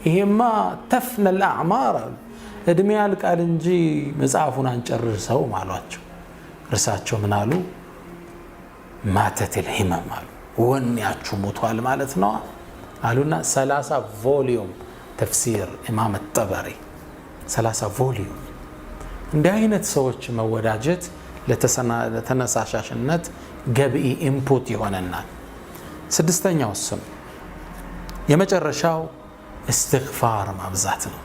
ይሄማ ተፍነ الأعمار እድሜ ያልቃል እንጂ መጽሐፉን አንጨርሰው ማሏቸው እርሳቸው ምን አሉ ማተት الهمم አሉ ወንያችሁ ሞቷል ማለት ነው አሉና 30 ቮሊዩም ተፍሲር ኢማም الطبري 30 ቮሊዩም እንዲህ አይነት ሰዎች መወዳጀት ለተነሳሻሽነት ገቢ ኢንፑት ይሆነናል ስድስተኛው ስም የመጨረሻው استغفار ማብዛት ነው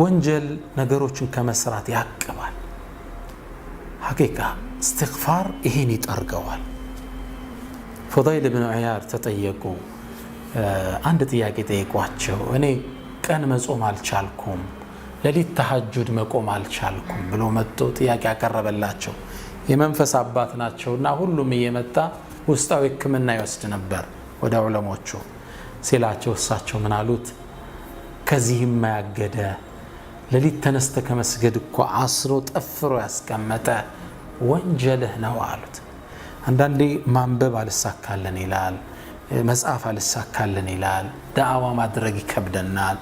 ወንጀል ነገሮችን ከመስራት ያቀባል ሐቂቃ استغفار ይሄን ይጠርገዋል فضيل بن عيار ተጠየቁ አንድ ጥያቄ ጠይቋቸው እኔ ቀን መጾም አልቻልኩም ለሊት ተሐጁድ መቆም አልቻልኩም ብሎ መጥቶ ጥያቄ ያቀረበላቸው የመንፈስ አባት ናቸውና ሁሉም እየመጣ ውስጣዊ ህክምና ይወስድ ነበር ወደ ዑለሞቹ ሲላቸው እሳቸው ምን አሉት ከዚህም ማያገደ ለሊት ተነስተ ከመስገድ እኮ አስሮ ጠፍሮ ያስቀመጠ ወንጀልህ ነው አሉት አንዳንዴ ማንበብ አልሳካለን ይላል መጽሐፍ አልሳካለን ይላል ዳዕዋ ማድረግ ይከብደናል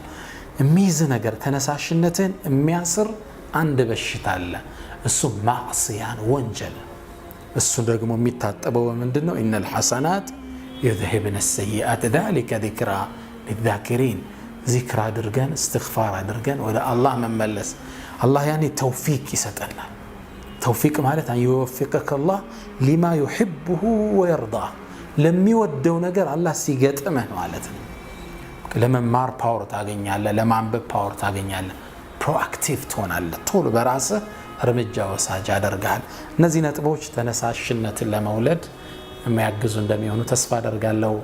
የሚይዝ ነገር ተነሳሽነትን የሚያስር አንድ በሽታ አለ እሱ ማዕሲያን ወንጀል እሱ ደግሞ የሚታጠበው ምንድነው ان الحسنات يذهبن السيئات ذلك ذكرى للذاكرين ذكر አድርገን استغفار አድርገን ወደ አላህ መመለስ አላህ ያኔ ተውፊቅ ይሰጠናል ተውፊቅ ማለት አን يوفقك الله لما يحبه ويرضاه ለሚወደው ነገር አላህ ሲገጥምህ ማለት ነው ለመማር ፓወር ታገኛለህ ለማንበብ ፓወር ታገኛለህ ፕሮአክቲቭ ትሆናለህ ቶሎ በራስህ እርምጃ ወሳጅ ያደርጋል እነዚህ ነጥቦች ተነሳሽነትን ለመውለድ የሚያግዙ እንደሚሆኑ ተስፋ አደርጋለሁ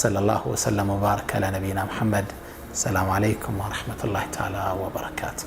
ሰለላሁ ዐለይሂ ወባረከ على نبينا محمد السلام عليكم ورحمة الله تعالى وبركاته